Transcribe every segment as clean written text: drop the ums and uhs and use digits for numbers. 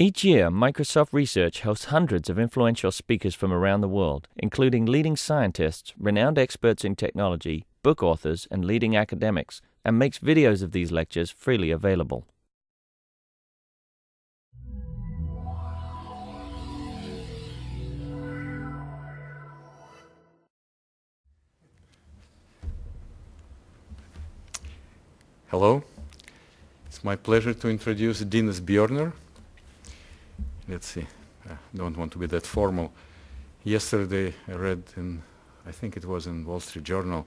Each year, Microsoft Research hosts hundreds of influential speakers from around the world, including leading scientists, renowned experts in technology, book authors, and leading academics, and makes videos of these lectures freely available. Hello. It's my pleasure to introduce Dennis Björner. Let's see. I don't want to be that formal. Yesterday I read in, I think it was in Wall Street Journal,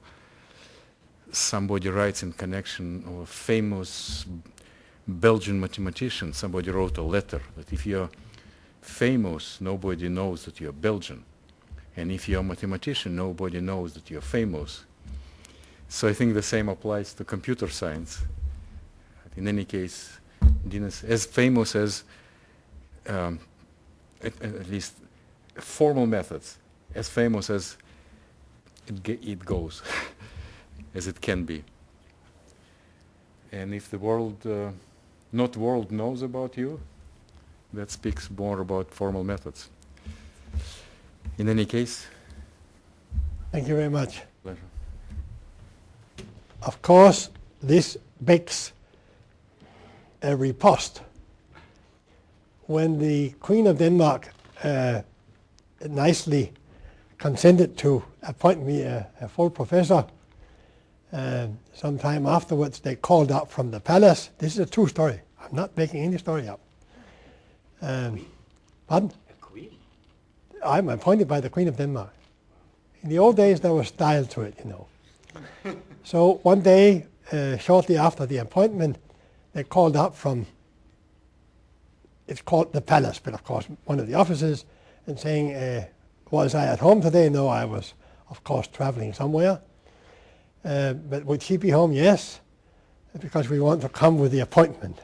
somebody writes in connection of a famous Belgian mathematician. Somebody wrote a letter that if you're famous, nobody knows that you're Belgian. And if you're a mathematician, nobody knows that you're famous. So I think the same applies to computer science. In any case, Dennis, as famous as, at least formal methods, as famous as it goes, as it can be. And if the world, not world knows about you, that speaks more about formal methods. In any case. Thank you very much. Pleasure. Of course, this begs a riposte. When the Queen of Denmark nicely consented to appoint me a full professor, sometime afterwards they called up from the palace. This is a true story. I'm not making any story up. Pardon? A queen? I'm appointed by the Queen of Denmark. In the old days there was style to it, you know. So one day, shortly after the appointment, they called up from, it's called the palace, but of course one of the offices, and saying, was I at home today? No, I was, of course, traveling somewhere. But would she be home? Yes, because we want to come with the appointment.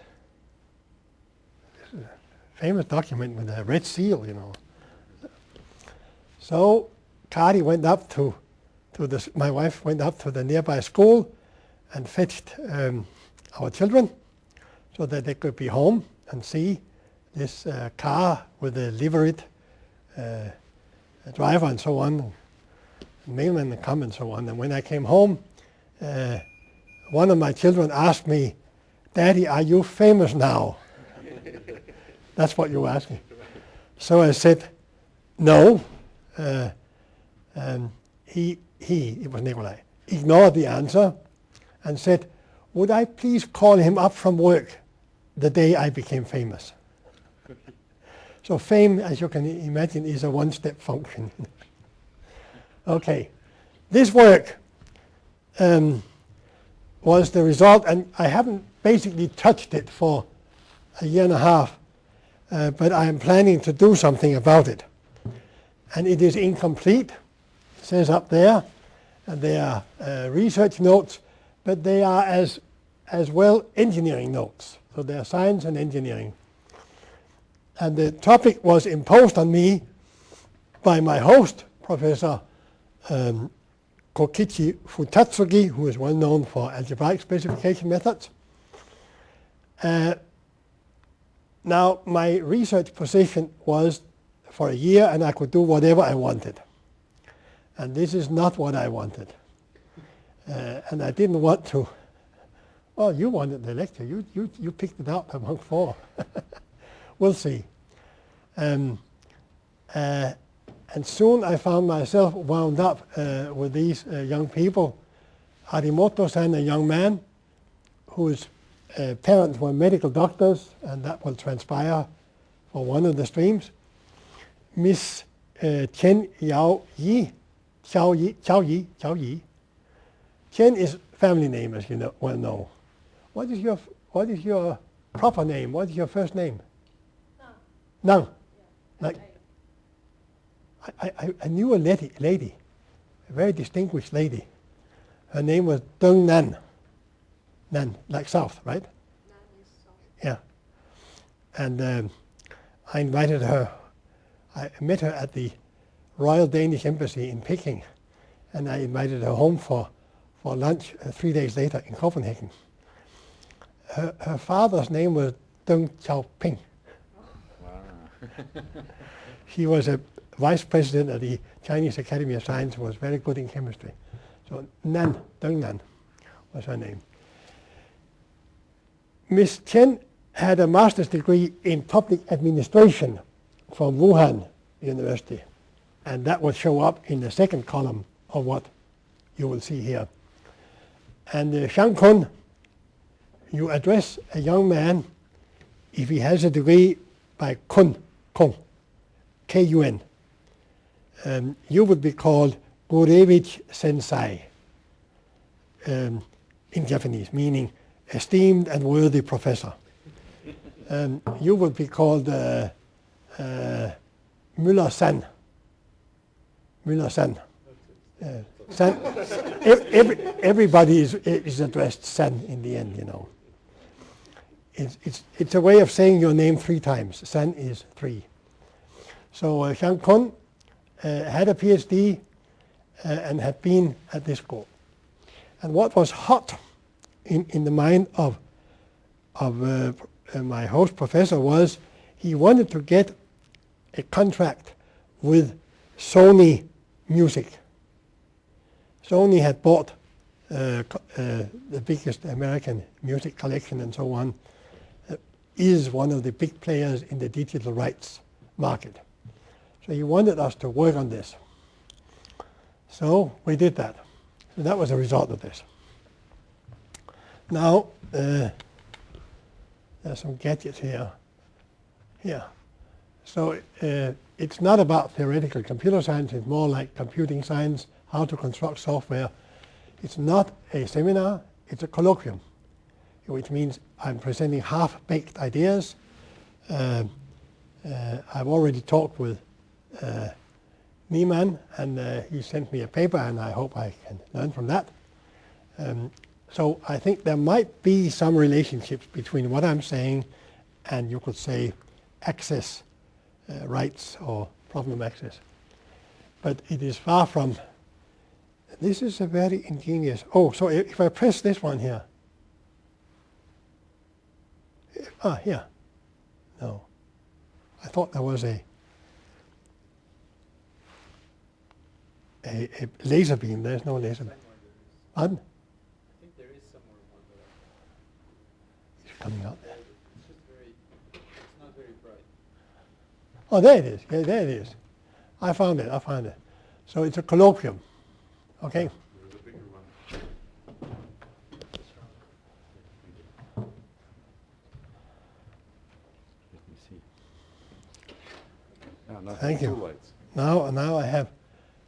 This is a famous document with a red seal, you know. So Kari went up to my wife went up to the nearby school and fetched our children so that they could be home and see this car with the liveried driver and so on, mailman come and so on. And when I came home, one of my children asked me, "Daddy, are you famous now?" That's what you asked me. So I said, "No." And it was Nikolai, ignored the answer and said, "Would I please call him up from work the day I became famous?" So fame, as you can imagine, is a one-step function. Okay, this work was the result, and I haven't basically touched it for a year and a half, but I am planning to do something about it. And it is incomplete. It says up there, and they are research notes, but they are as well engineering notes. So they are science and engineering. And the topic was imposed on me by my host, Professor Kokichi Futatsugi, who is well known for algebraic specification methods. Now, my research position was for a year, and I could do whatever I wanted. And this is not what I wanted. And I didn't want to. Well, you wanted the lecture. You picked it up among four. We'll see. And soon I found myself wound up with these young people. Arimoto-san, a young man whose parents were medical doctors, and that will transpire for one of the streams. Miss Chen Yao Yi, Xiao Yi. Chen is family name, as you well know. What is your proper name? What is your first name? Nang. Yeah. Like, I knew a lady, a very distinguished lady. Her name was Deng Nan. Nan, like south, right? Nan is south. Yeah. And I invited her. I met her at the Royal Danish Embassy in Peking, and I invited her home for lunch 3 days later in Copenhagen. Her father's name was Deng Xiaoping. Wow. She was a vice president of the Chinese Academy of Science, was very good in chemistry. So Nan, Deng Nan was her name. Miss Chen had a master's degree in public administration from Wuhan University. And that will show up in the second column of what you will see here. And Shang Kun, you address a young man if he has a degree by Kung, K-U-N. You would be called Gurevich Sensei in Japanese, meaning esteemed and worthy professor. You would be called Müller-san. Müller-san. San. Everybody is addressed San in the end, you know. It's a way of saying your name 3 times. San is 3. So Shang Kun had a PhD and had been at this school. And what was hot in the mind of my host professor was he wanted to get a contract with Sony Music. Sony had bought the biggest American music collection and so on, is one of the big players in the digital rights market. So he wanted us to work on this. So we did that. So that was a result of this. Now, there's some gadgets here. Here. So it's not about theoretical computer science, it's more like computing science, how to construct software. It's not a seminar, it's a colloquium, which means I'm presenting half-baked ideas. I've already talked with Niemann, and he sent me a paper, and I hope I can learn from that. So I think there might be some relationships between what I'm saying and, you could say, access rights or problem access. But it is far from. This is a very ingenious. Oh, so if I press this one here. Here. No. I thought there was a laser beam. There's no laser beam. Pardon? I think there is somewhere one, but It's coming out there. it's just it's not very bright. Oh, there it is. Yeah, there it is. I found it. So it's a colloquium. Okay? There's a bigger one. Let me see. Now Thank you. 2 lights. Now I have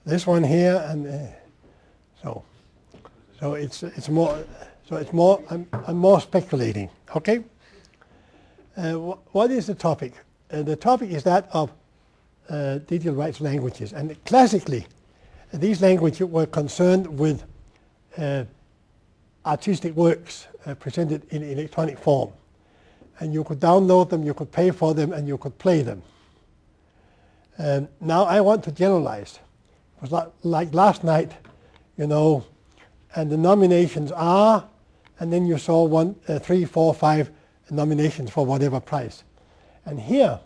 this one here, and so it's more. I'm more speculating. Okay. What is the topic? The topic is that of digital rights languages, and classically, these languages were concerned with artistic works presented in electronic form, and you could download them, you could pay for them, and you could play them. Now I want to generalize. It was like last night, you know, and the nominations are, and then you saw 1, 3, 4, 5 nominations for whatever prize. And here,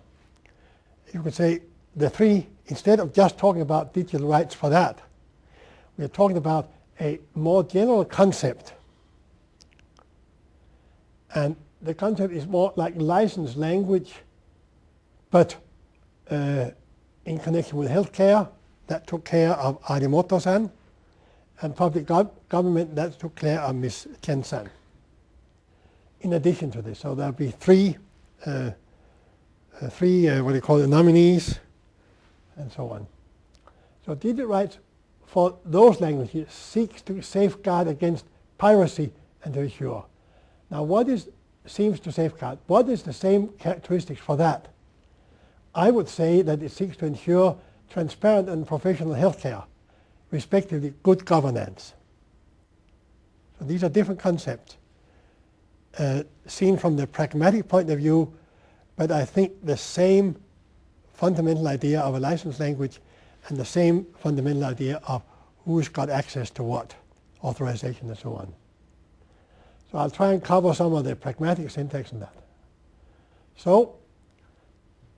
you could say the 3, instead of just talking about digital rights for that, we're talking about a more general concept. And the concept is more like licensed language, but in connection with healthcare, that took care of Arimoto-san, and public government, that took care of Ms. Chen-san. In addition to this, so there'll be 3 what do you call it, nominees, and so on. So digital rights for those languages seeks to safeguard against piracy and to ensure. Now what seems to safeguard? What is the same characteristics for that? I would say that it seeks to ensure transparent and professional healthcare, respectively good governance. So these are different concepts seen from the pragmatic point of view, but I think the same fundamental idea of a licensed language and the same fundamental idea of who's got access to what, authorization and so on. So I'll try and cover some of the pragmatic syntax in that. So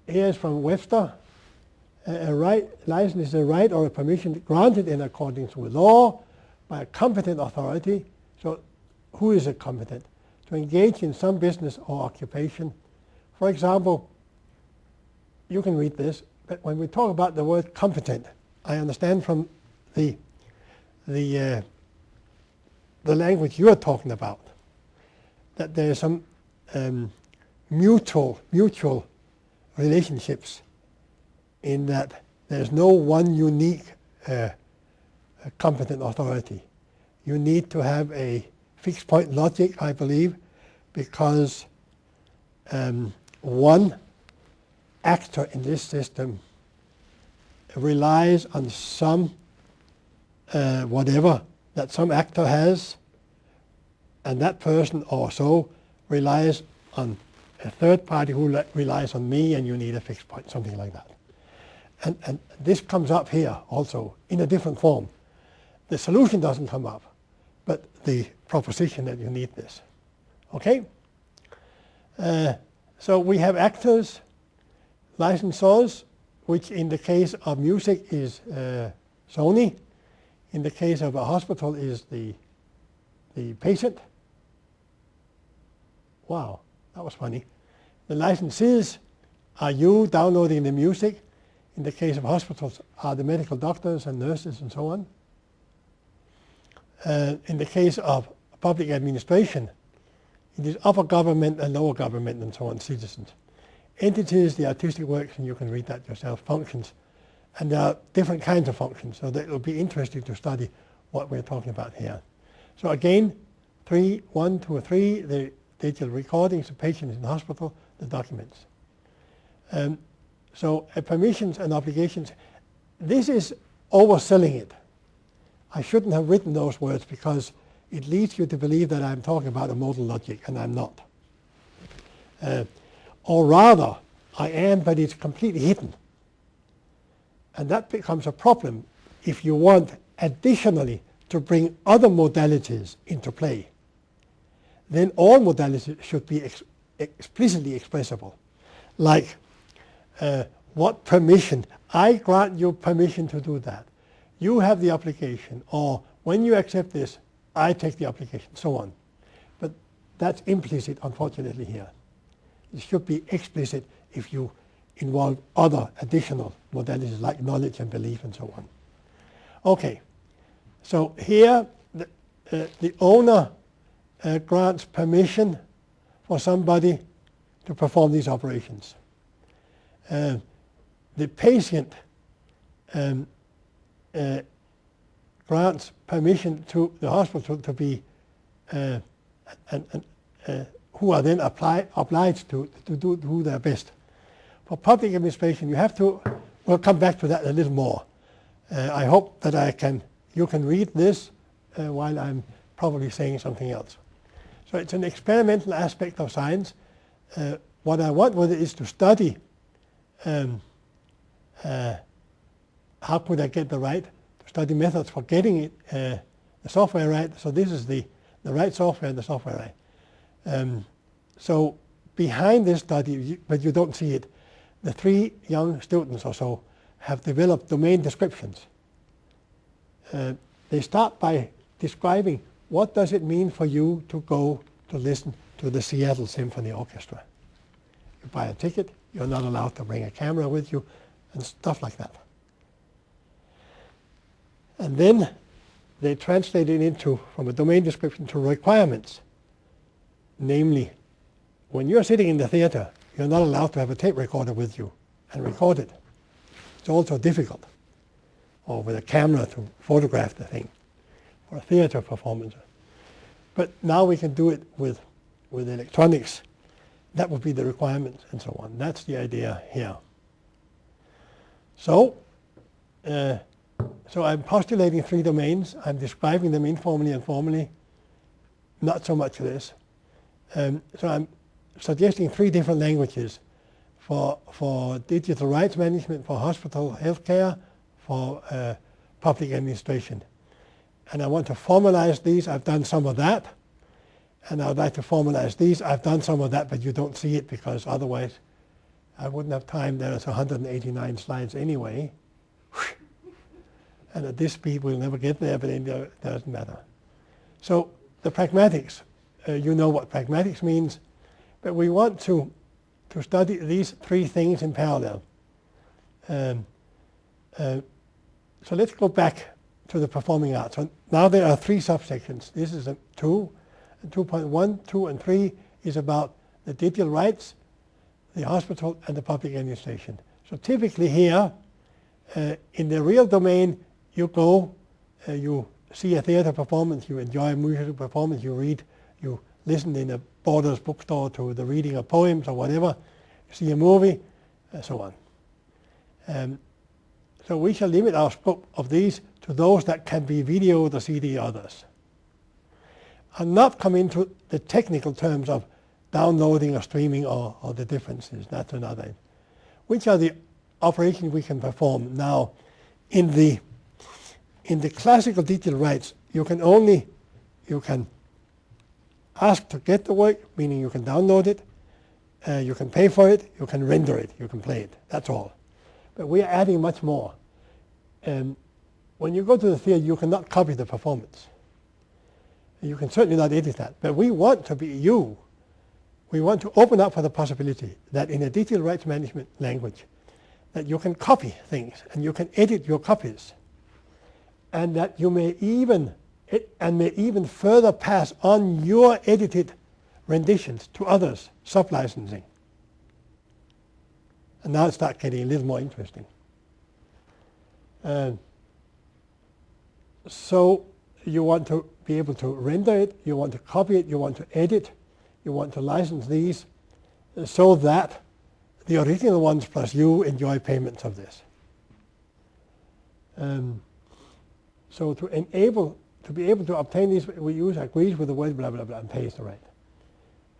here is from Webster. A license is a right or a permission granted in accordance with law by a competent authority. So who is it competent? To engage in some business or occupation. For example, you can read this, but when we talk about the word competent, I understand from the language you are talking about that there are some mutual relationships, in that there's no one unique competent authority. You need to have a fixed point logic, I believe, because one actor in this system relies on some whatever that some actor has, and that person also relies on a third party who relies on me, and you need a fixed point, something like that. And this comes up here also in a different form. The solution doesn't come up, but the proposition that you need this. Okay? So we have actors, licensors, which in the case of music is Sony. In the case of a hospital is the patient. Wow, that was funny. The licensees are you downloading the music. In the case of hospitals are the medical doctors and nurses and so on. In the case of public administration, it is upper government and lower government and so on, citizens. Entities, the artistic works, and you can read that yourself, functions. And there are different kinds of functions, so that it will be interesting to study what we're talking about here. So again, 1, 2, or 3, the digital recordings of patients in the hospital, the documents. So permissions and obligations, this is overselling it. I shouldn't have written those words because it leads you to believe that I'm talking about a modal logic, and I'm not. Or rather, I am, but it's completely hidden. And that becomes a problem if you want additionally to bring other modalities into play. Then all modalities should be explicitly expressible. Like what permission, I grant you permission to do that. You have the application, or when you accept this, I take the application, so on. But that's implicit, unfortunately, here. It should be explicit if you involve other additional modalities like knowledge and belief and so on. Okay, so here the owner grants permission for somebody to perform these operations. The patient grants permission to the hospital to be, who are then obliged to do their best. For public administration, you have to, we'll come back to that a little more. I hope that you can read this while I'm probably saying something else. So it's an experimental aspect of science. What I want with it is to study how could I get to study methods for getting it, the software right. So this is the right software and the software right. So behind this study, but you don't see it, the 3 young students or so have developed domain descriptions. They start by describing what does it mean for you to go to listen to the Seattle Symphony Orchestra. You buy a ticket, you're not allowed to bring a camera with you, and stuff like that. And then they translate it from a domain description to requirements. Namely, when you're sitting in the theater, you're not allowed to have a tape recorder with you and record it. It's also difficult. Or with a camera to photograph the thing for a theater performance. But now we can do it with electronics. That would be the requirements and so on. That's the idea here. So I'm postulating 3 domains. I'm describing them informally and formally. Not so much this. So I'm suggesting 3 different languages for digital rights management, for hospital healthcare, for public administration. And I want to formalize these. I've done some of that. And I would like to formalize these. I've done some of that, but you don't see it because otherwise I wouldn't have time. There's 189 slides anyway. And at this speed, we'll never get there, but it doesn't matter. So the pragmatics, you know what pragmatics means, but we want to study these three things in parallel. So let's go back to the performing arts. So now there are three subsections. This is 2, and 2.1, 2, and 3 is about the digital rights, the hospital, and the public administration. So typically here, in the real domain, you go, you see a theater performance, you enjoy a musical performance, you read, you listen in a Borders bookstore to the reading of poems or whatever, you see a movie, and so on. So we shall limit our scope of these to those that can be videoed or CD others. I'll not come into the technical terms of downloading or streaming or the differences. That's another. Which are the operations we can perform now? In the classical digital rights, you can ask to get the work, meaning you can download it, you can pay for it, you can render it, you can play it. That's all. But we are adding much more. When you go to the theater, you cannot copy the performance. You can certainly not edit that. But we want to be you. We want to open up for the possibility that in a digital rights management language, that you can copy things and you can edit your copies, and that you may even further pass on your edited renditions to others, sub-licensing. And now it starts getting a little more interesting. So you want to be able to render it, you want to copy it, you want to edit, you want to license these so that the original ones plus you enjoy payments of this. So to be able to obtain these, we use agrees with the word blah, blah, blah, and pays the right.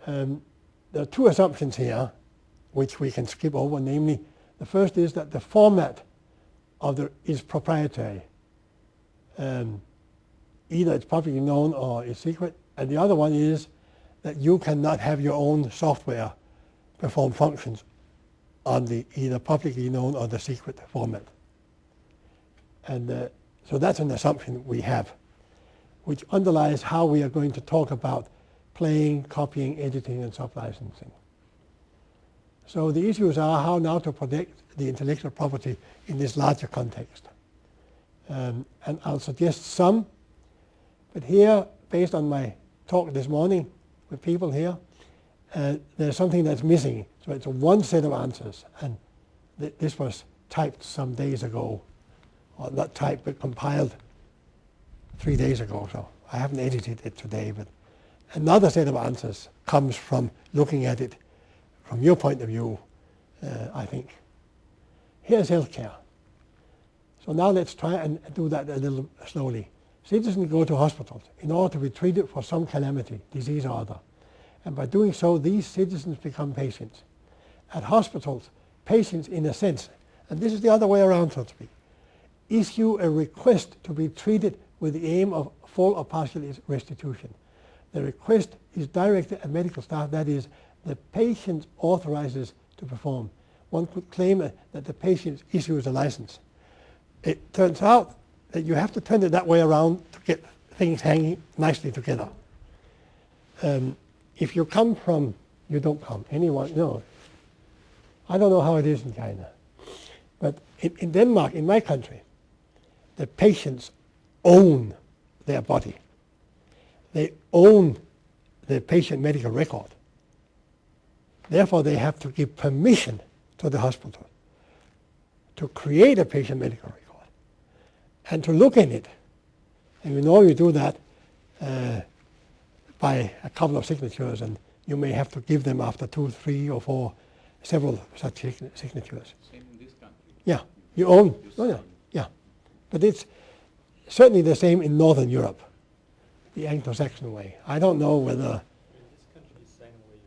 There are two assumptions here which we can skip over, namely, the first is that the format is proprietary. Either it's publicly known or it's secret, and the other one is that you cannot have your own software perform functions on the either publicly known or the secret format. And so that's an assumption we have, which underlies how we are going to talk about playing, copying, editing, and sub-licensing. So the issues are how now to protect the intellectual property in this larger context. And I'll suggest some, but here, based on my talk this morning with people here, there's something that's missing. So it's one set of answers, and this was typed some days ago, or not typed, but compiled 3 days ago, so I haven't edited it today, but another set of answers comes from looking at it from your point of view, I think. Here's healthcare. So now let's try and do that a little slowly. Citizens go to hospitals in order to be treated for some calamity, disease or other. And by doing so, these citizens become patients. At hospitals, patients, in a sense, and this is the other way around, so to speak, issue a request to be treated with the aim of full or partial restitution. The request is directed at medical staff, that is, the patient authorizes to perform. One could claim that the patient issues a license. It turns out that you have to turn it that way around to get things hanging nicely together. If you come from, you don't come, anyone, no. I don't know how it is in China, but in Denmark, in my country, the patients own their body. They own the patient medical record. Therefore, they have to give permission to the hospital to create a patient medical record and to look in it. And you do that by a couple of signatures, and you may have to give them after 2, 3, or 4, several such signatures. Same in this country. Yeah, you own. Yeah, but it's certainly the same in Northern Europe, the Anglo-Saxon way. I don't know whether. In this country, the same way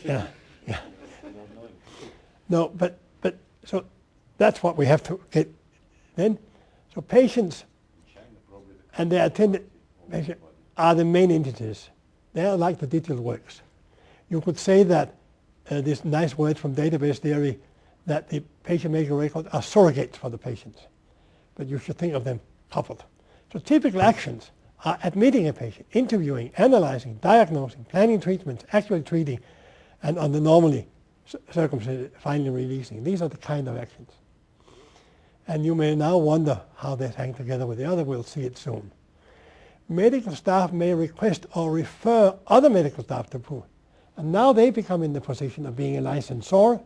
you're right. Yeah. No, but so that's what we have to get then. So patients and their attendant are the main entities. They are like the digital works. You could say that this nice word from database theory that the patient medical records are surrogates for the patients. But you should think of them coupled. So typical actions are admitting a patient, interviewing, analyzing, diagnosing, planning treatments, actually treating, and under normally circumstances, finally releasing. These are the kind of actions. And you may now wonder how they hang together with the other. We'll see it soon. Medical staff may request or refer other medical staff to prove. And now they become in the position of being a licensor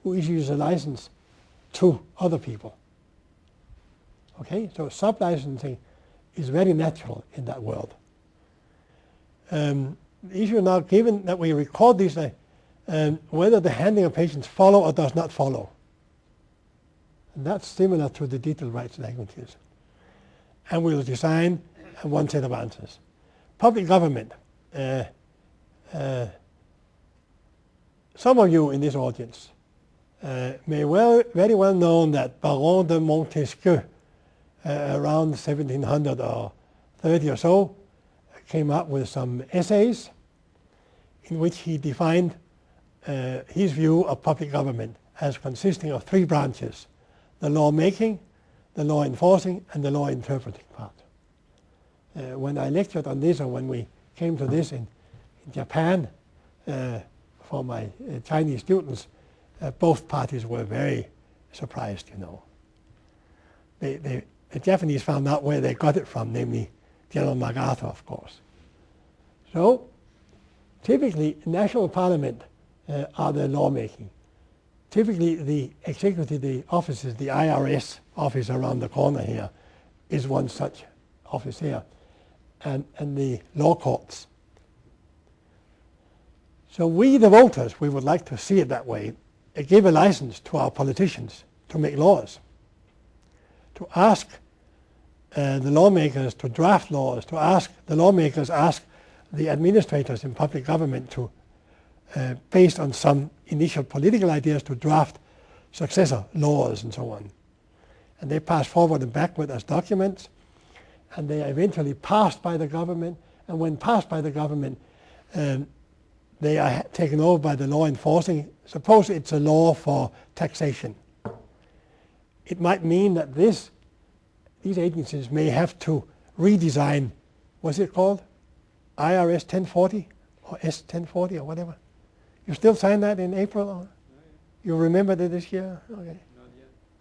who issues a license to other people. Okay, so sub-licensing is very natural in that world. The issue now, given that we record these, whether the handling of patients follow or does not follow. And that's similar to the detailed rights languages. And we'll design one set of answers. Public government. Some of you in this audience may very well know that Baron de Montesquieu, around 1700 or 30 or so, came up with some essays in which he defined his view of public government as consisting of three branches: the law-making, the law-enforcing, and the law-interpreting part. When I lectured on this, or when we came to this in Japan for my Chinese students, both parties were very surprised, you know. The Japanese found out where they got it from, namely General MacArthur, of course. So, typically, national parliament are the lawmaking. Typically, the executive, the offices, the IRS office around the corner here is one such office here, and the law courts. So we, the voters, we would like to see it that way, give a license to our politicians to make laws, to ask the lawmakers to draft laws, to ask the lawmakers, ask the administrators in public government to, based on some initial political ideas, to draft successor laws and so on. And they pass forward and backward as documents, and they are eventually passed by the government, and when passed by the government, they are taken over by the law enforcing. Suppose it's a law for taxation. It might mean that these agencies may have to redesign, what's it called? IRS 1040 or S 1040 or whatever. You still sign that in April? Or you remember that this year? Okay.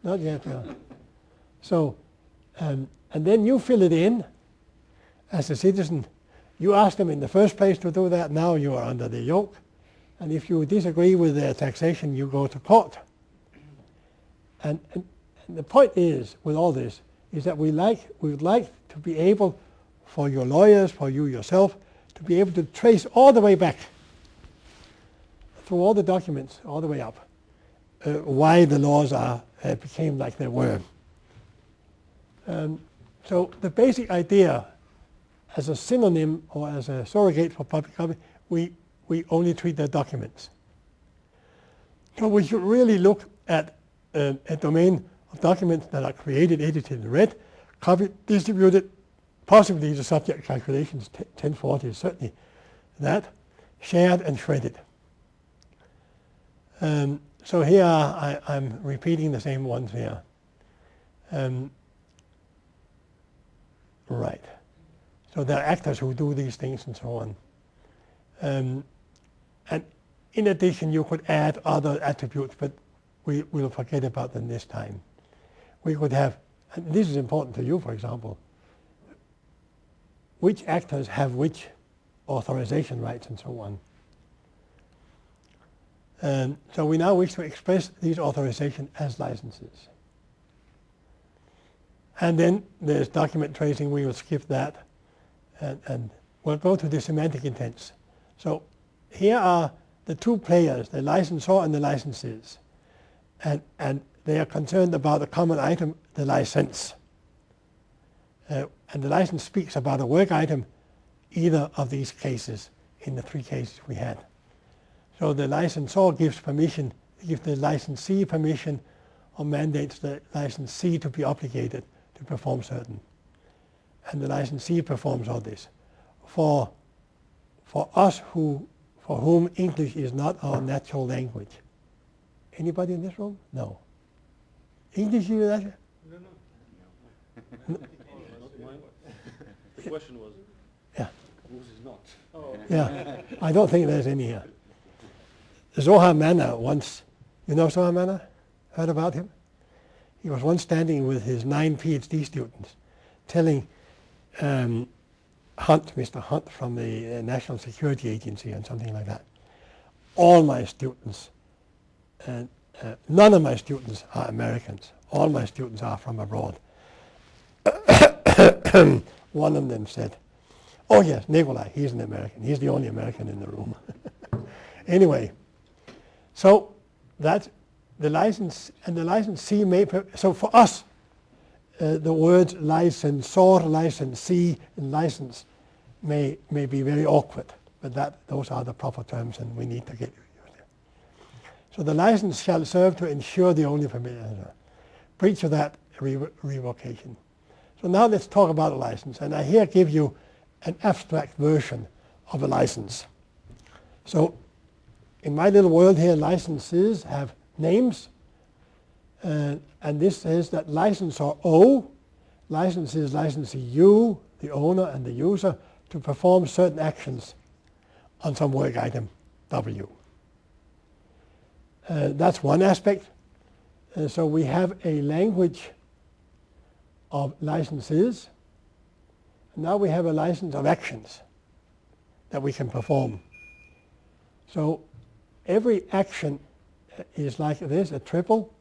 Not yet. No. So, and then you fill it in as a citizen. You ask them in the first place to do that. Now you are under the yoke. And if you disagree with their taxation, you go to court. And the point is, with all this, is that we would like to be able, for your lawyers, for you yourself, to be able to trace all the way back through all the documents, all the way up, why the laws became like they were. So the basic idea, as a synonym or as a surrogate for public government, we only treat the documents. So we should really look at a domain of documents that are created, edited, and read, copied, distributed, possibly the subject calculations, 1040 is certainly that, shared and shredded. So here I'm repeating the same ones here. Right. So there are actors who do these things and so on. And in addition, you could add other attributes, but we will forget about them this time. We could have, and this is important to you, for example, which actors have which authorization rights and so on. So we now wish to express these authorizations as licenses. And then there's document tracing. We will skip that. And we'll go to the semantic intents. So here are the two players, the licensor and the licensees. And they are concerned about a common item, the license. And the license speaks about a work item, either of these cases in the three cases we had. So the licensor gives permission, gives the licensee permission, or mandates the licensee to be obligated to perform certain. And the licensee performs all this. For for whom English is not our natural language. Anybody in this room? No. English is your natural? No. Not mine. The question was, Yeah. whose is not? Oh. Yeah, I don't think there's any here. Zohar Manna once, you know Zohar Manna? Heard about him? He was once standing with his 9 PhD students telling Mr. Hunt from the National Security Agency and something like that, all my students, none of my students are Americans. All my students are from abroad. One of them said, oh yes, Nikolai, he's an American. He's the only American in the room. Anyway, so that's the license, and the licensee may, so for us, the words licensor, licensee, and license may be very awkward, but those are the proper terms and we need to get used to. So the license shall serve to ensure the only permitted breach of that revocation. So now let's talk about a license, and I here give you an abstract version of a license. So in my little world here, licenses have names, and this says that licensor O licenses licensee U, the owner and the user, to perform certain actions on some work item W. That's one aspect. So we have a language of licenses. Now we have a license of actions that we can perform. So every action is like this, a triple,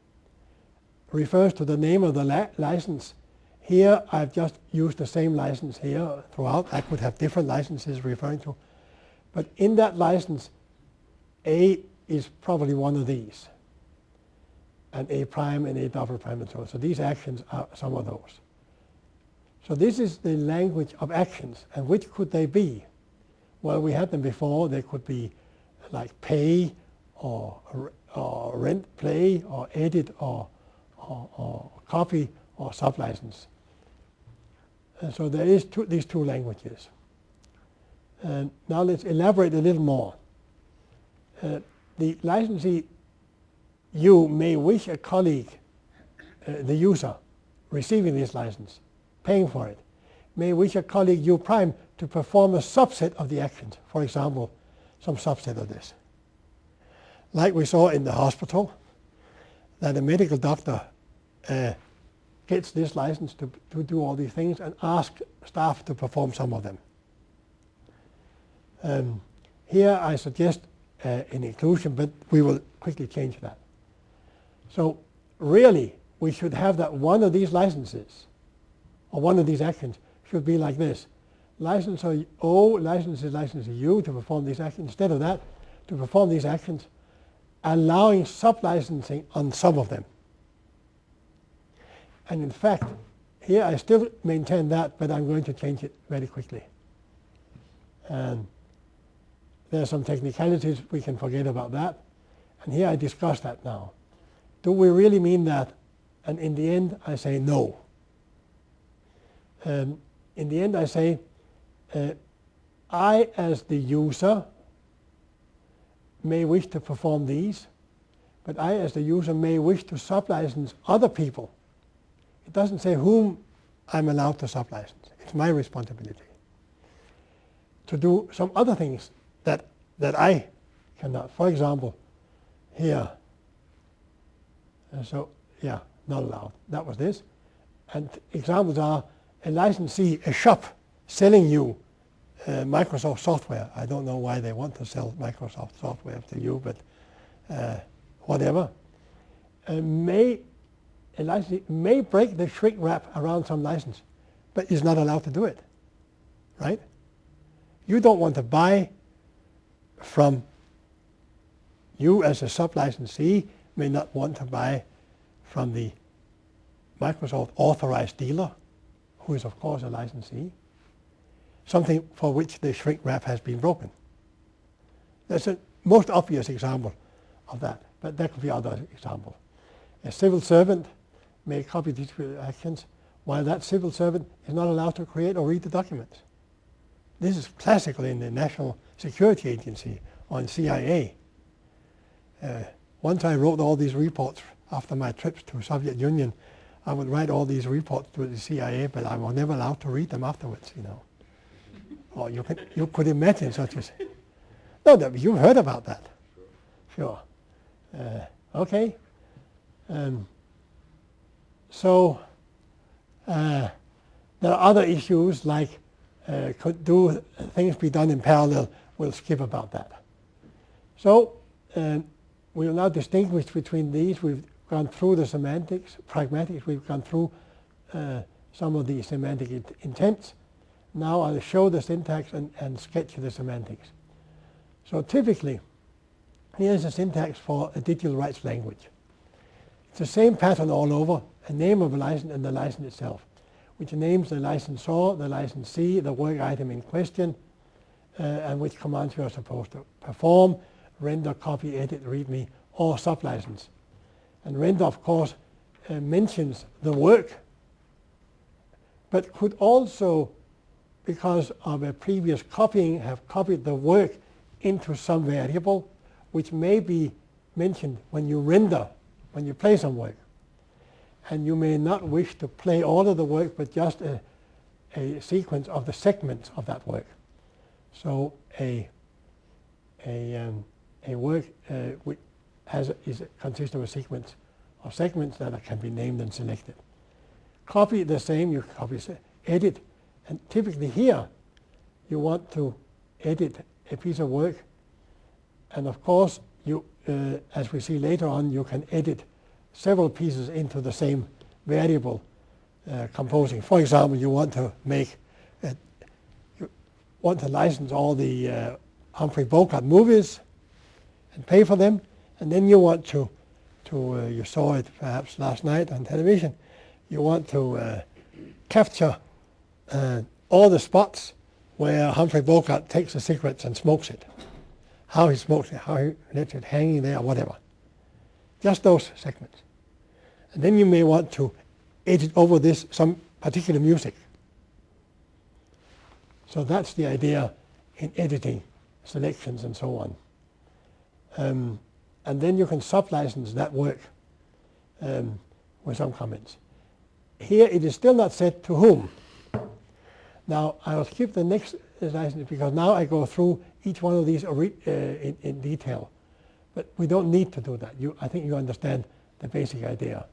refers to the name of the license. Here I've just used the same license here throughout. I could have different licenses referring to. But in that license, A is probably one of these, and A prime and A double prime and so on. So these actions are some of those. So this is the language of actions. And which could they be? Well, we had them before. They could be like pay or rent, play, or edit, or copy, or sublicense. And so there is these two languages. And now let's elaborate a little more. The licensee U may wish a colleague, the user, receiving this license, paying for it, may wish a colleague U prime to perform a subset of the actions. For example, some subset of this. Like we saw in the hospital, that a medical doctor gets this license to do all these things and asks staff to perform some of them. Here I suggest an inclusion, but we will quickly change that. So really, we should have that one of these licenses, or one of these actions, should be like this. Licensor O licenses licensor U to perform these actions. Instead of that, to perform these actions, allowing sub-licensing on some of them. And in fact, here I still maintain that, but I'm going to change it very quickly. And there are some technicalities, we can forget about that. And here I discuss that now. Do we really mean that? And in the end, I say no. In the end, I say, I, as the user, may wish to perform these, but I, as the user, may wish to sublicense other people. It doesn't say whom I'm allowed to sublicense. It's my responsibility to do some other things that I cannot. For example, here. So, yeah, not allowed. That was this. And examples are a licensee, a shop, selling you Microsoft software. I don't know why they want to sell Microsoft software to you, but whatever. A licensee may break the shrink wrap around some license, but is not allowed to do it, right? You don't want to buy from, you as a sub-licensee may not want to buy from the Microsoft authorized dealer, who is of course a licensee, something for which the shrink wrap has been broken. That's a most obvious example of that, but there could be other examples. A civil servant may copy these actions, while that civil servant is not allowed to create or read the documents. This is classical in the National Security Agency on CIA. Once I wrote all these reports after my trips to Soviet Union. I would write all these reports to the CIA, but I was never allowed to read them afterwards, you know. Or you could imagine such a... No, you've heard about that. Sure. Okay. So there are other issues like could do things be done in parallel? We'll skip about that. So we will now distinguish between these. We've gone through the semantics, pragmatics. We've gone through some of the semantic intents. Now I'll show the syntax and sketch the semantics. So typically, here's a syntax for a digital rights language. It's the same pattern all over, a name of a license and the license itself, which names the licensor, the licensee, the work item in question, and which commands you are supposed to perform, render, copy, edit, readme, or sublicense. And render, of course, mentions the work, but could also, because of a previous copying, have copied the work into some variable, which may be mentioned when you render, when you play some work. And you may not wish to play all of the work, but just a sequence of the segments of that work. So a work which consists of a sequence of segments that can be named and selected. Copy the same, you copy, edit, and typically here you want to edit a piece of work, and of course you, as we see later on, you can edit several pieces into the same variable composing. For example, you want to make, you want to license all the Humphrey Bogart movies and pay for them, and then you want to you saw it perhaps last night on television, you want to capture all the spots where Humphrey Bogart takes the cigarettes and smokes it. How he smokes it, how he lets it hanging there, whatever. Just those segments. And then you may want to edit over this some particular music. So that's the idea in editing selections and so on. And then you can sublicense that work with some comments. Here it is still not set to whom. Now I'll skip the next license because now I go through each one of these in detail. But we don't need to do that. I think you understand the basic idea.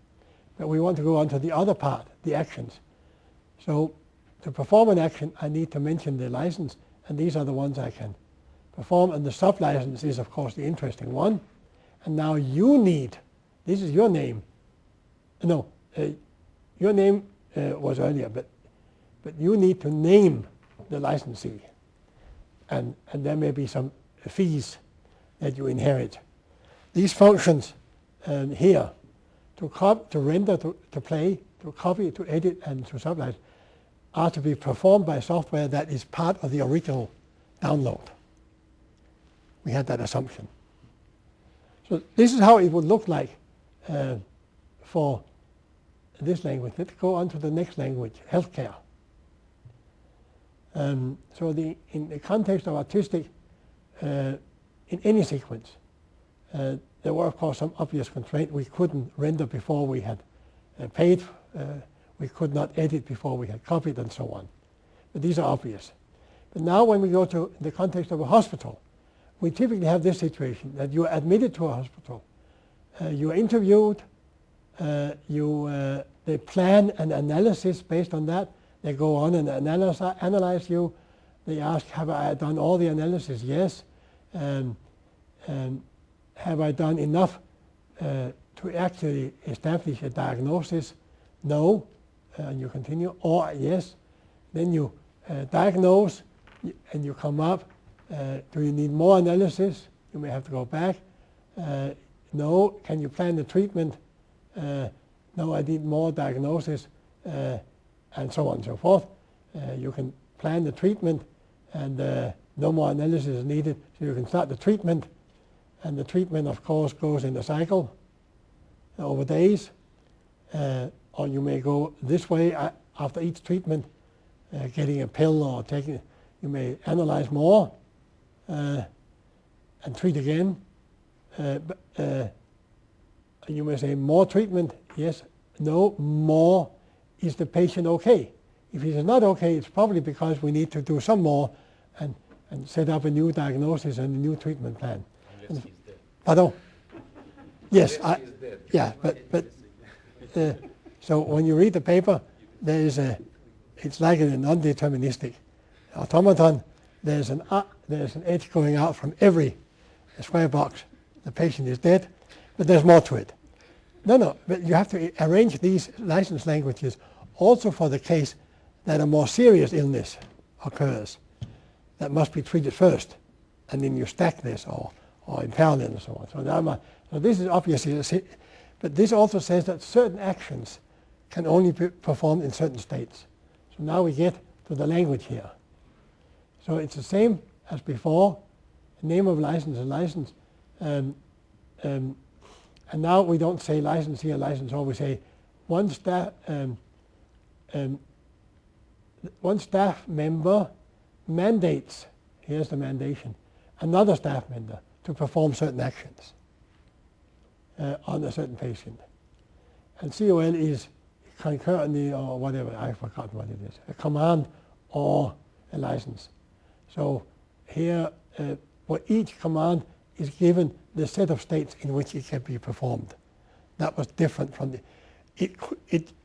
But we want to go on to the other part, the actions. So to perform an action, I need to mention the license, and these are the ones I can perform. And the sublicense is, of course, the interesting one. And now you need, this is your name. No, your name was earlier, but you need to name the licensee. And there may be some fees that you inherit. These functions here, to render, to play, to copy, to edit, and to sublicense, are to be performed by software that is part of the original download. We had that assumption. So this is how it would look like for this language. Let's go on to the next language, healthcare. So in the context of artistic, in any sequence, there were, of course, some obvious constraints. We couldn't render before we had paid. We could not edit before we had copied, and so on. But these are obvious. But now when we go to the context of a hospital, we typically have this situation, that you are admitted to a hospital. You are interviewed. They plan an analysis based on that. They go on and analyze you. They ask, have I done all the analysis? Yes. Have I done enough to actually establish a diagnosis? No. And you continue. Or yes. Then you diagnose and you come up. Do you need more analysis? You may have to go back. No. Can you plan the treatment? No, I need more diagnosis, and so on and so forth. You can plan the treatment, and no more analysis is needed, so you can start the treatment. And the treatment, of course, goes in a cycle over days. Or you may go this way after each treatment, getting a pill or taking, you may analyze more. and treat again. You may say more treatment, yes, no, more. Is the patient okay? If he's not okay, it's probably because we need to do some more and set up a new diagnosis and a new treatment plan. Unless he's dead. Pardon? Yes, Unless he's dead. yeah, but so when you read the paper, there is it's like a non-deterministic automaton. There's an edge going out from every square box. The patient is dead, but there's more to it. No, but you have to arrange these license languages also for the case that a more serious illness occurs that must be treated first, and then you stack this or in parallel and so on. So this is obviously, but this also says that certain actions can only be performed in certain states. So now we get to the language here. So it's the same as before. Name of license is license. And now we don't say licensee or licensor. We say one staff member mandates, here's the mandation, another staff member to perform certain actions on a certain patient. And COL is concurrently or whatever, I forgot what it is, a command or a license. So here, for each command is given the set of states in which it can be performed. That was different from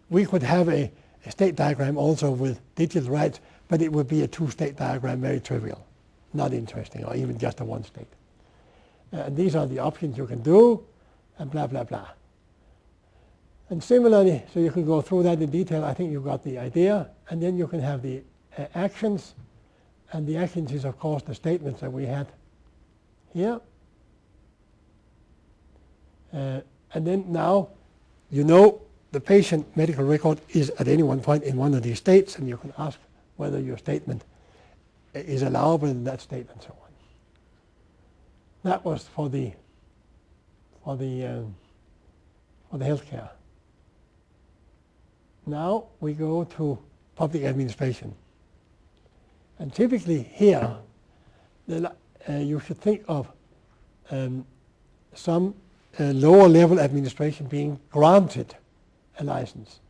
we could have a state diagram also with digital rights, but it would be a two-state diagram, very trivial, not interesting, or even just a one state. And these are the options you can do, and blah, blah, blah. And similarly, so you can go through that in detail. I think you got the idea. And then you can have the actions. And the actions is, of course, the statements that we had here. And then now, you know the patient medical record is at any one point in one of these states, and you can ask whether your statement is allowable in that state and so on. That was for the healthcare. Now we go to public administration. And typically here, you should think of some lower level administration being granted a license.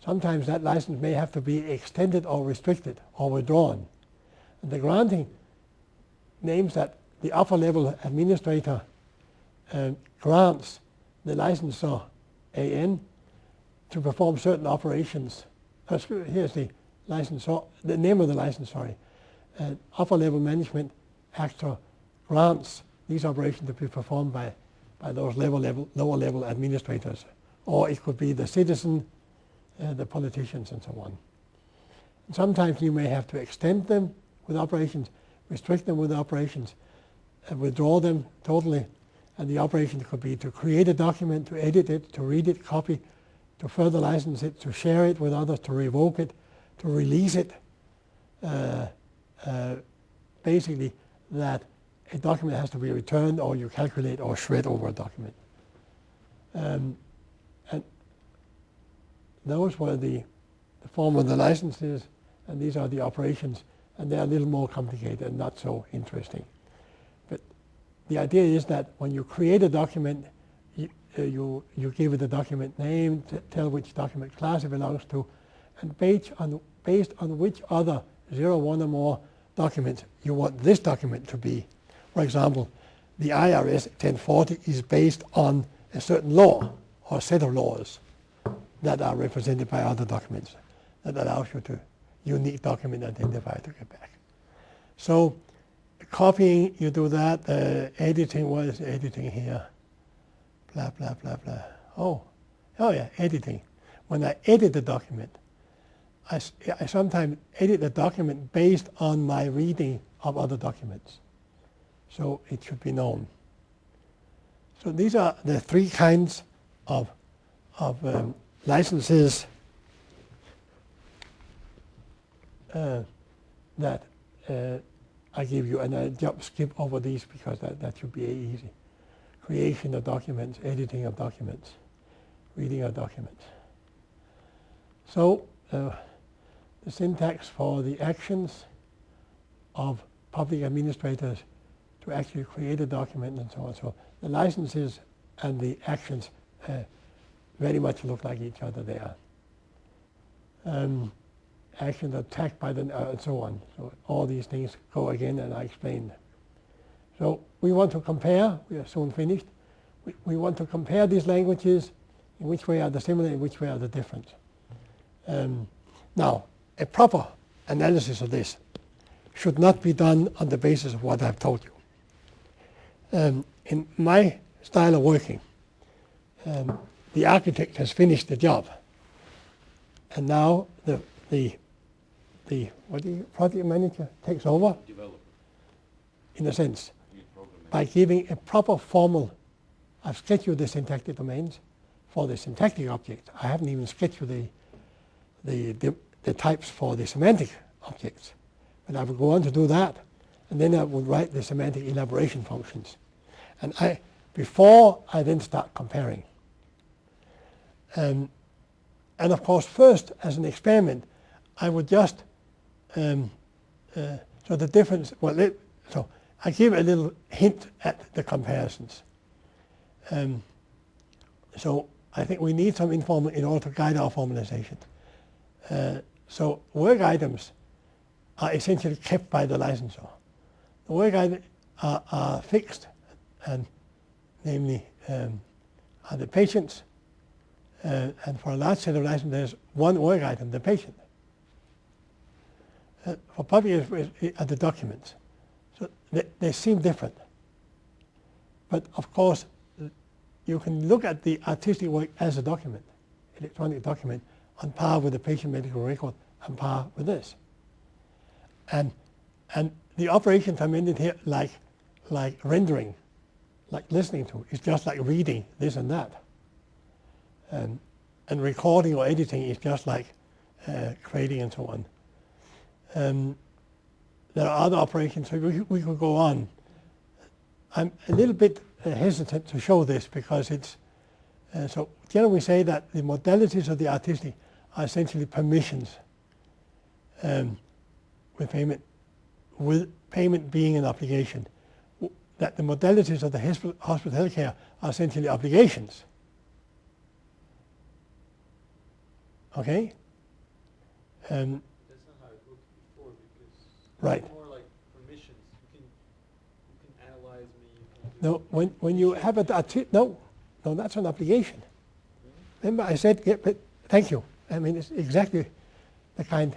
Sometimes that license may have to be extended or restricted or withdrawn. And the granting names that the upper level administrator grants the licensor AN to perform certain operations. Here's the licensor, the name of the license, sorry. Upper level management actor grants these operations to be performed by those lower level administrators. Or it could be the citizen, the politicians, and so on. And sometimes you may have to extend them with operations, restrict them with operations, withdraw them totally. And the operation could be to create a document, to edit it, to read it, copy, to further license it, to share it with others, to revoke it, to release it. Basically, that a document has to be returned, or you calculate or shred over a document. And those were the form of the licenses, and these are the operations, and they're a little more complicated and not so interesting. But the idea is that when you create a document, you give it a document name, tell which document class it belongs to, and based on which other 0, 1 or more documents you want this document to be. For example, the IRS 1040 is based on a certain law or set of laws that are represented by other documents that allows you to unique document identifier to get back. So copying, you do that. Editing, what is editing here? Blah, blah, blah, blah. Oh yeah, editing. When I edit the document, I sometimes edit the document based on my reading of other documents. So it should be known. So these are the three kinds of licenses that I give you, and I just skip over these because that should be easy. Creation of documents, editing of documents, reading of documents. So the syntax for the actions of public administrators to actually create a document and so on. So the licenses and the actions very much look like each other there. Actions attacked by the and so on. So all these things go again, and I explained. So we want to compare. We are soon finished. We want to compare these languages. In which way are they similar? In which way are they different? Now, a proper analysis of this should not be done on the basis of what I've told you. In my style of working, the architect has finished the job, and now the project manager takes over, Developer. in a sense, by giving a proper formal. I've scheduled the syntactic domains for the syntactic object. I haven't even scheduled the types for the semantic objects, but I will go on to do that, and then I will write the semantic elaboration functions, and before I then start comparing. And of course, first as an experiment, I would just so the difference. Well, so I give a little hint at the comparisons. So I think we need some informal in order to guide our formalization. So work items are essentially kept by the licensor. The work items are fixed, and namely are the patients. And for a large set of licenses, there's one work item, the patient. For public are the documents. So they seem different. But of course, you can look at the artistic work as a document, electronic document, on par with the patient medical record, on par with this. And the operations I mentioned here, like rendering, like listening to, is just like reading this and that. And recording or editing is just like creating and so on. There are other operations, so we could go on. I'm a little bit hesitant to show this because it's, so generally we say that the modalities of the artistic are essentially permissions with payment being an obligation. That the modalities of the hospital healthcare are essentially obligations. Okay? That's not how it looked before, because Right. it's more like permissions. You can analyze me. You can No, when you have no, that's an obligation. Remember I said, yeah, but thank you. I mean, it's exactly the kind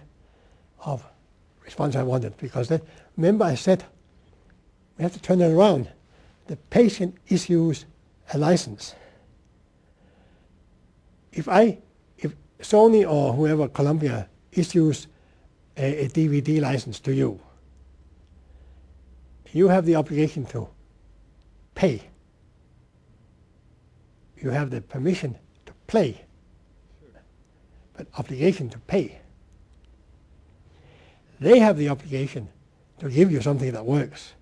of response I wanted, because remember I said, we have to turn it around. The patient issues a license. If Sony or whoever, Columbia, issues a DVD license to you, you have the obligation to pay. You have the permission to play, but obligation to pay. They have the obligation to give you something that works.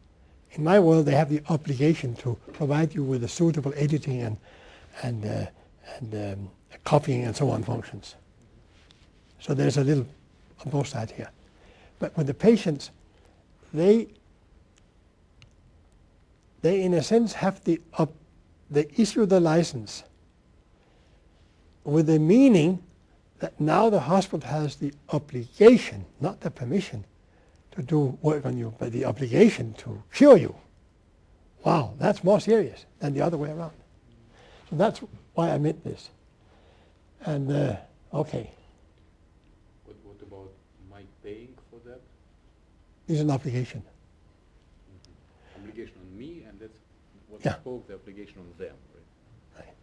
In my world, they have the obligation to provide you with a suitable editing and copying and so on functions. So there's a little on both sides here. But with the patients, they in a sense have they issue the license with the meaning that now the hospital has the obligation, not the permission, to do work on you, but the obligation to cure you. Wow, that's more serious than the other way around. So that's why I meant this. And okay. What about my paying for that? Is an obligation. Obligation on me, and that's what Yeah. spoke, the obligation on them, right?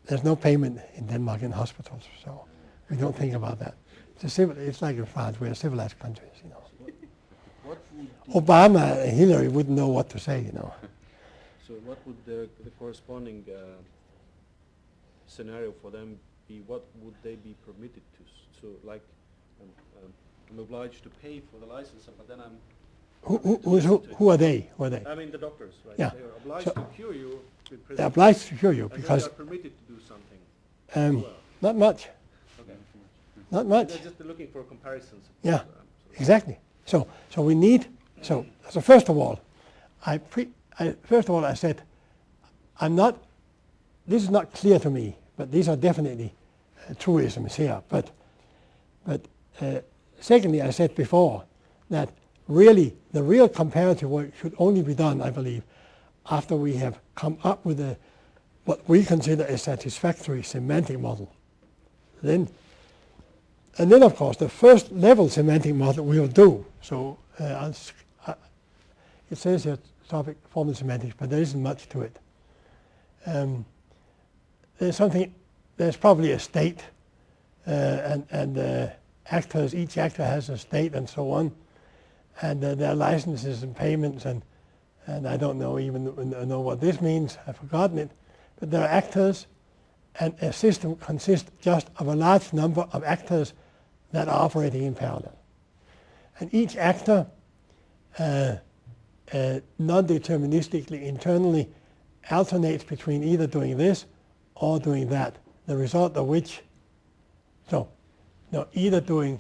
There's no payment in Denmark in hospitals, so we don't think about that. It's like in France, we're civilized countries, you know. What would Obama and Hillary wouldn't know what to say, you know. so what would the corresponding scenario for them be? What would they be permitted to? So like, I'm obliged to pay for the license, but then I'm Who are they? Who are they? I mean the doctors, right? Yeah. They are obliged So- to cure you with They're prescription, obliged to cure you and because they are permitted to do something. as well. not much, Okay. not much. They're just looking for comparisons. Yeah. Exactly. So we need. So first of all, first of all, I said, this is not clear to me, but these are definitely truisms here. But secondly, I said before that really the real comparative work should only be done, I believe, after we have come up with what we consider a satisfactory semantic model. And then, of course, the first level semantic model we will do. So it says here topic formal semantics, but there isn't much to it. There's probably a state, and actors, each actor has a state and so on, and there are licenses and payments, and I don't know what this means. I've forgotten it, but there are actors, and a system consists just of a large number of actors that are operating in parallel, and each actor non-deterministically internally alternates between either doing this or doing that, the result of which, either doing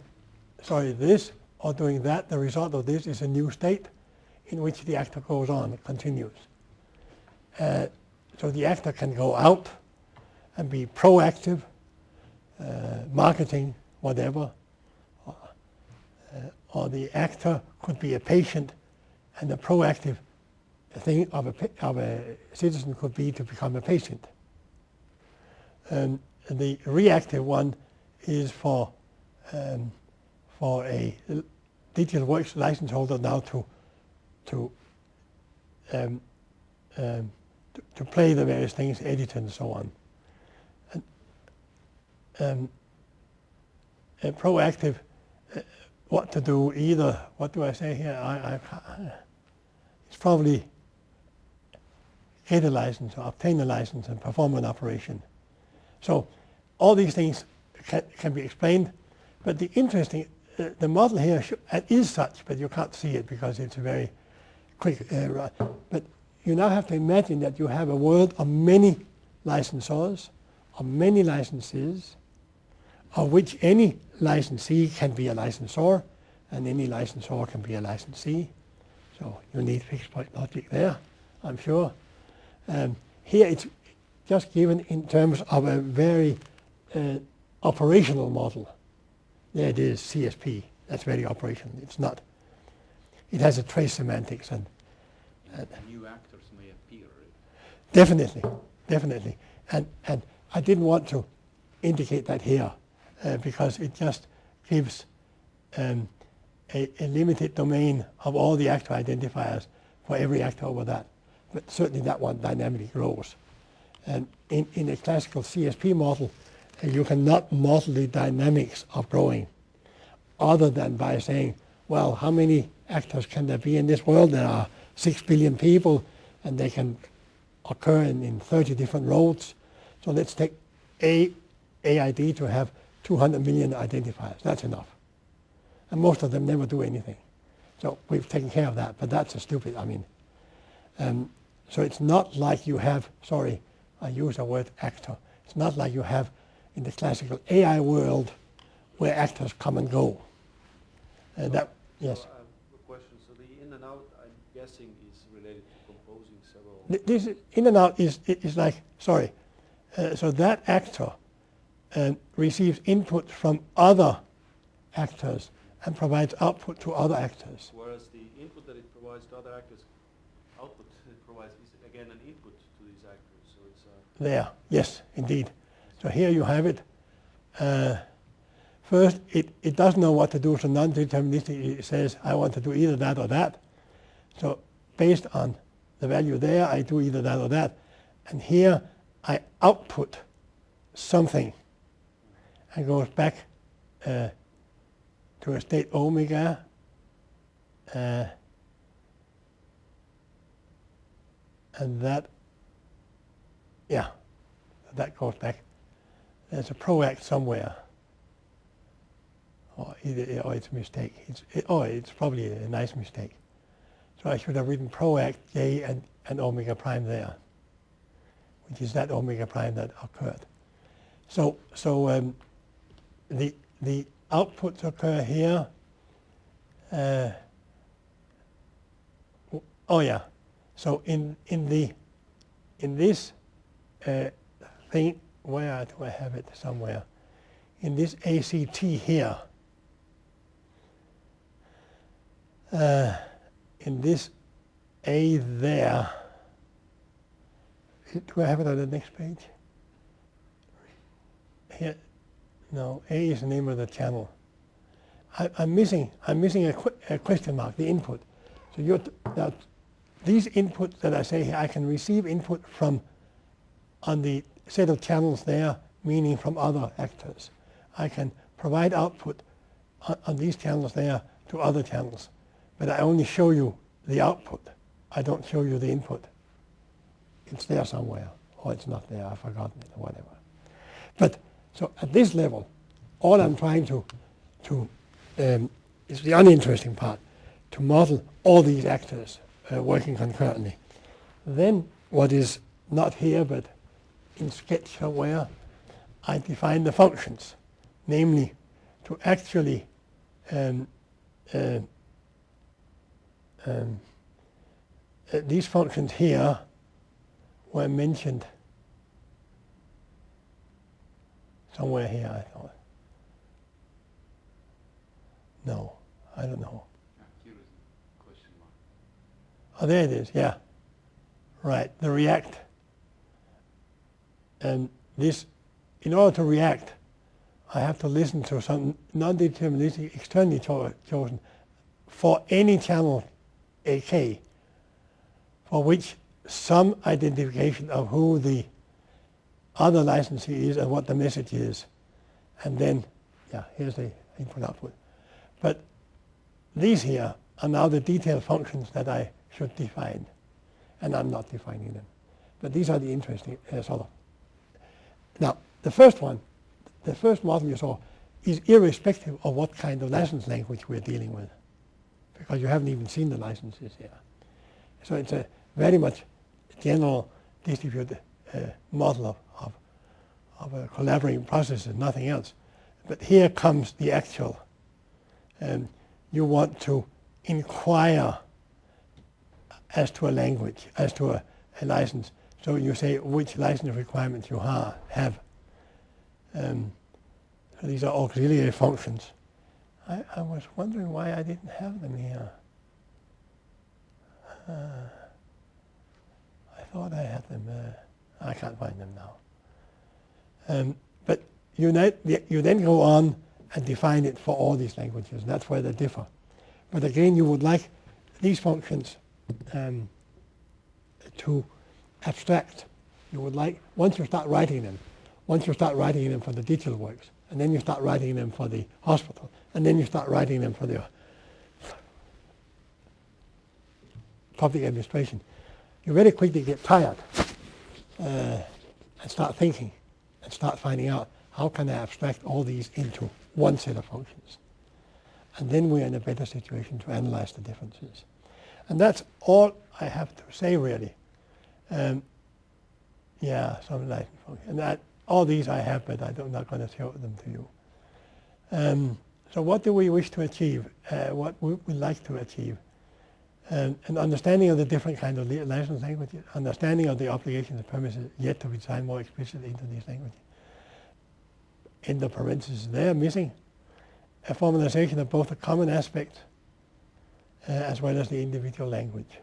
this or doing that, the result of this is a new state in which the actor goes on, it continues. So the actor can go out and be proactive, marketing, whatever, or the actor could be a patient, and the proactive thing of a citizen could be to become a patient. The reactive one is for a digital works license holder now to play the various things, edit and so on. And proactive, what to do either, what do I say here? It's probably get a license or obtain a license and perform an operation. So all these things can be explained, but the interesting, the model here is such, but you can't see it because it's very quick. But you now have to imagine that you have a world of many licensors, of many licenses, of which any licensee can be a licensor, and any licensor can be a licensee. So you need fixed point logic there, I'm sure. Here it's just given in terms of a very operational model. There it is, CSP. That's very operational. It's not. It has a trace semantics and new actors may appear. Definitely. And I didn't want to indicate that here because it just gives a limited domain of all the actor identifiers for every actor over that. But certainly that one dynamically grows. And in a classical CSP model, you cannot model the dynamics of growing other than by saying, well, how many actors can there be in this world? There are 6 billion people, and they can occur in 30 different roles. So let's take AID to have 200 million identifiers. That's enough. And most of them never do anything. So we've taken care of that, but that's stupid. So it's not like you have, I use the word actor. It's not like you have in the classical AI world where actors come and go. Yes. So I have a question. So the in and out, I'm guessing, is related to composing several. This in and out is like, so that actor receives input from other actors and provides output to other actors. Whereas the input that it provides to other actors, output it provides is again an input to these actors. So it's there, yes, indeed. So here you have it. First, it doesn't know what to do, so non-deterministic. It says, I want to do either that or that. So based on the value there, I do either that or that. And here, I output something and goes back to a state omega. And that, that goes back. There's a proact somewhere. Or it's a mistake. It's probably a nice mistake. So I should have written proact J and omega prime there, which is that omega prime that occurred. So the outputs occur here. So in this thing, where do I have it somewhere? In this ACT here, in this A there, do I have it on the next page? Here, no, A is the name of the channel. I'm missing a question mark, the input. So now, these inputs that I say here, I can receive input from on the set of channels there, meaning from other actors. I can provide output on these channels there to other channels, but I only show you the output. I don't show you the input. It's there somewhere, or it's not there, I've forgotten it, or whatever. But so at this level, all I'm trying to is the uninteresting part, to model all these actors working concurrently. Then what is not here but in sketch somewhere, I define the functions, namely to actually these functions here were mentioned somewhere here, I thought. No, I don't know. Here is the question mark. Oh, there it is, yeah. Right, the react. And this, in order to react, I have to listen to some non-deterministic externally chosen for any channel AK, for which some identification of who the other licensee is and what the message is. And then, yeah, here's the input-output. But these here are now the detailed functions that I should define, and I'm not defining them. But these are the interesting sort of. Now, the first one, the first model you saw, is irrespective of what kind of license language we're dealing with, because you haven't even seen the licenses here. So it's a very much general distributed model of collaborating processes, nothing else. But here comes the actual. You want to inquire as to a language, as to a license. So you say which license requirements you have. So these are auxiliary functions. I was wondering why I didn't have them here. I thought I had them. I can't find them now. But you then go on and define it for all these languages. And that's where they differ. But again, you would like these functions to abstract. You would like, once you start writing them for the digital works, and then you start writing them for the hospital, and then you start writing them for the public administration, you very quickly get tired and start thinking and start finding out how can I abstract all these into one set of functions. And then we're in a better situation to analyze the differences. And that's all I have to say, really. Yeah, some license function. And that, all these I have, but I'm not going to show them to you. So what do we wish to achieve? What we would like to achieve? An understanding of the different kind of license languages, understanding of the obligations and permissions yet to be signed more explicitly into these languages. In the parentheses there, missing a formalization of both the common aspect as well as the individual language.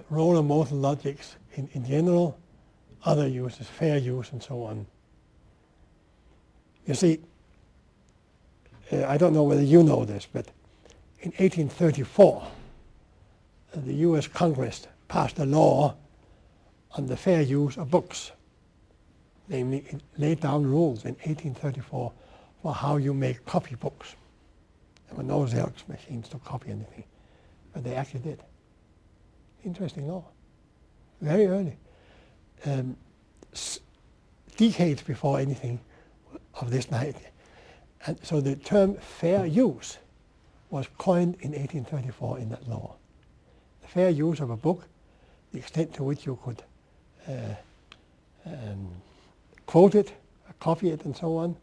Role of modal logics in general, other uses, fair use, and so on. You see, I don't know whether you know this, but in 1834, the US Congress passed a law on the fair use of books. Namely, it laid down rules in 1834 for how you make copy books. There were no Xerox machines to copy anything, but they actually did. Interesting law. Very early. Decades before anything of this night. And so the term fair use was coined in 1834 in that law. The fair use of a book, the extent to which you could quote it, copy it, and so on,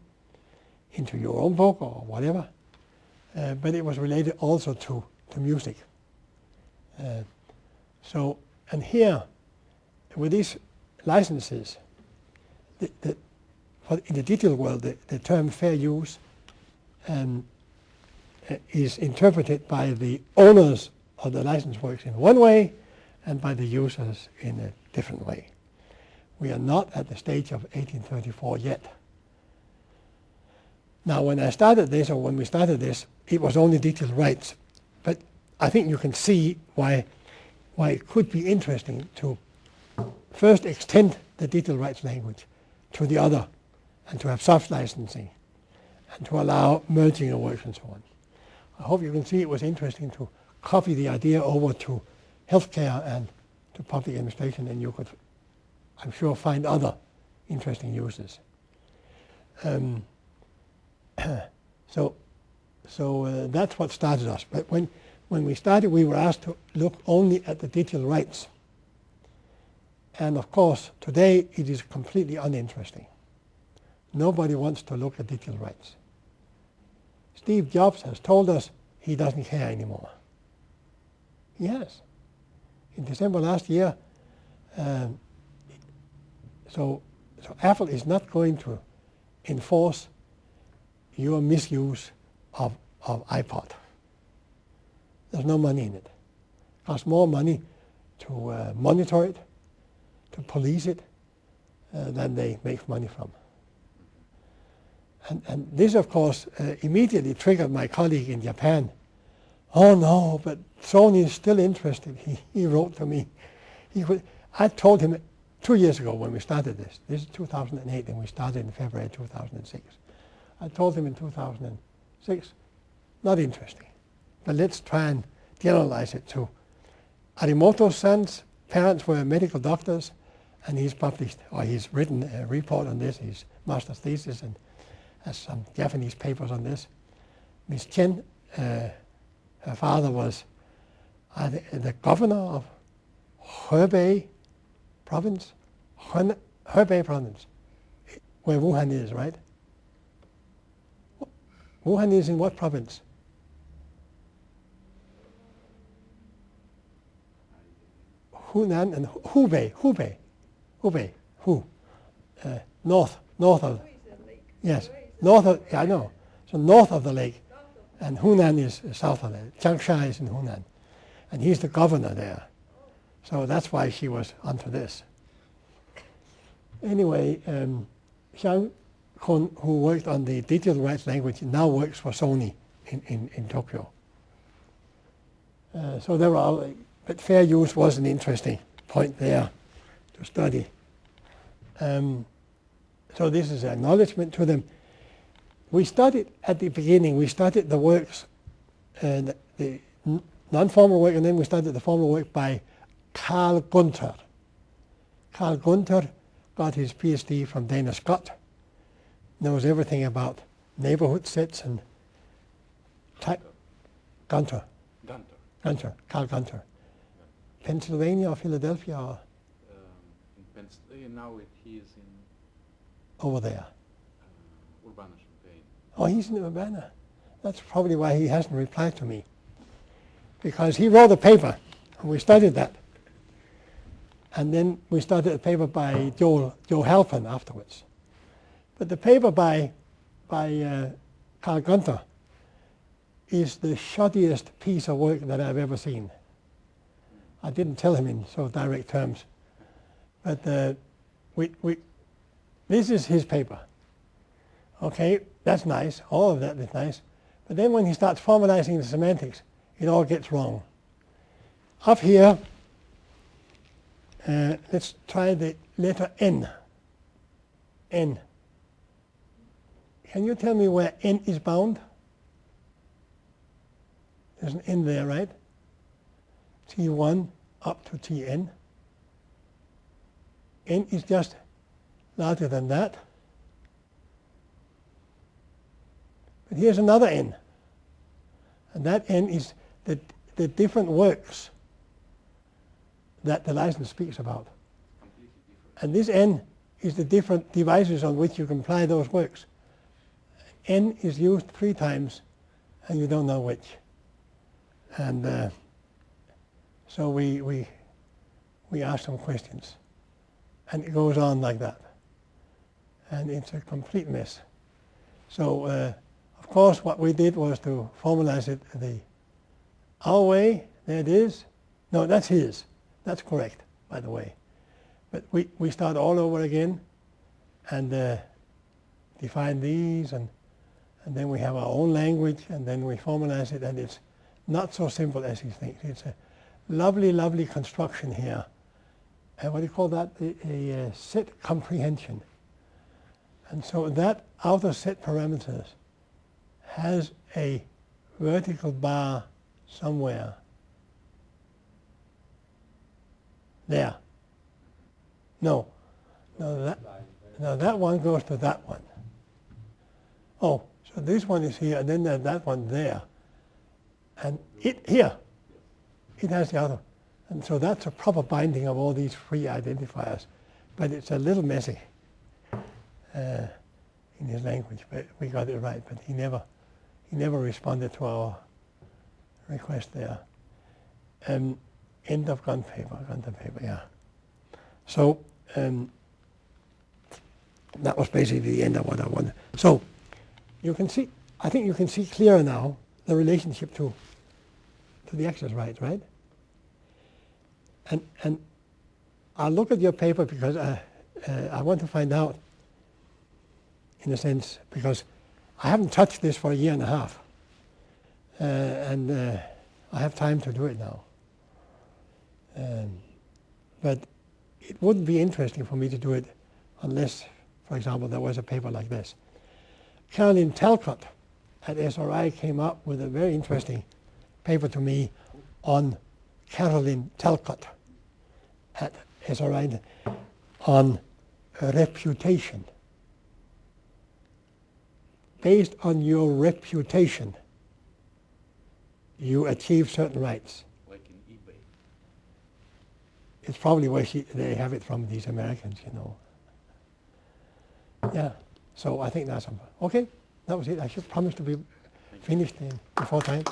into your own book or whatever. But it was related also to music. So, and here, with these licenses, in the digital world, the term fair use is interpreted by the owners of the license works in one way and by the users in a different way. We are not at the stage of 1834 yet. Now, when I started this, or when we started this, it was only digital rights. But I think you can see why it could be interesting to first extend the digital rights language to the other, and to have soft licensing, and to allow merging of works and so on. I hope you can see it was interesting to copy the idea over to healthcare and to public administration, and you could, I'm sure, find other interesting uses. So that's what started us. But when we started, we were asked to look only at the digital rights. And of course, today it is completely uninteresting. Nobody wants to look at digital rights. Steve Jobs has told us he doesn't care anymore. He has. In December last year, so Apple is not going to enforce your misuse of iPod. There's no money in it. It costs more money to monitor it, to police it, than they make money from. And this, of course, immediately triggered my colleague in Japan. Oh no, but Sony is still interested. He wrote to me. I told him 2 years ago when we started this. This is 2008, and we started in February 2006. I told him in 2006, not interesting. But let's try and generalize it to Arimoto's sons. Parents were medical doctors, and he's published, or he's written a report on this, his master's thesis, and has some Japanese papers on this. Miss Chen, her father was the governor of Hebei province, Hebei province, where Wuhan is, right? Wuhan is in what province? Hunan and Hubei, north of, yes, north of, yeah, I know, so north of the lake, and Hunan is south of it. Changsha is in Hunan, and he's the governor there, so that's why she was onto this. Anyway, Xiang Kun, who worked on the digital rights language, now works for Sony in Tokyo. So there were, but fair use was an interesting point there to study. So this is an acknowledgement to them. We studied at the beginning, we studied the works, the non-formal work, and then we studied the formal work by Carl Gunter. Carl Gunter got his PhD from Dana Scott, knows everything about neighborhood sets and type. Gunter, Carl Gunter. Pennsylvania or Philadelphia or? In Pennsylvania, now he is in over there. Urbana-Champaign. Oh, he's in Urbana. That's probably why he hasn't replied to me. Because he wrote a paper, and we studied that. And then we studied a paper by Joe Halpin afterwards. But the paper by Carl Gunter is the shoddiest piece of work that I've ever seen. I didn't tell him in so direct terms. But this is his paper. Okay, that's nice. All of that is nice. But then when he starts formalizing the semantics, it all gets wrong. Up here, let's try the letter N. N. Can you tell me where N is bound? There's an N there, right? T1 up to Tn. N is just larger than that. But here's another N. And that N is the different works that the license speaks about. And this N is the different devices on which you can apply those works. N is used 3 times, and you don't know which. And so we we ask some questions. And it goes on like that. And it's a complete mess. So, of course, what we did was to formalize it our way. There it is. No, that's his. That's correct, by the way. But we start all over again and define these, and then we have our own language, and then we formalize it, and it's not so simple as he thinks. It's a lovely, lovely construction here. And what do you call that? A set comprehension. And so that outer set parameters has a vertical bar somewhere. There. No, that one goes to that one. Oh, so this one is here, and then there's that one there. And it here, it has the other. And so that's a proper binding of all these free identifiers. But it's a little messy in his language, but we got it right. But he never responded to our request there. End of Gunter paper, yeah. So that was basically the end of what I wanted. So you can see, I think you can see clearer now the relationship to the exercise, right? And I'll look at your paper because I want to find out, in a sense, because I haven't touched this for a year and a half, and I have time to do it now. But it wouldn't be interesting for me to do it unless, for example, there was a paper like this. Caroline Talcott at SRI came up with a very interesting paper to me on Caroline Talcott at SRI on reputation. Based on your reputation, you achieve certain rights. Like in eBay. It's probably where they have it from, these Americans, you know. Yeah, so I think that's something. Okay, that was it. I should promise to be finished before time.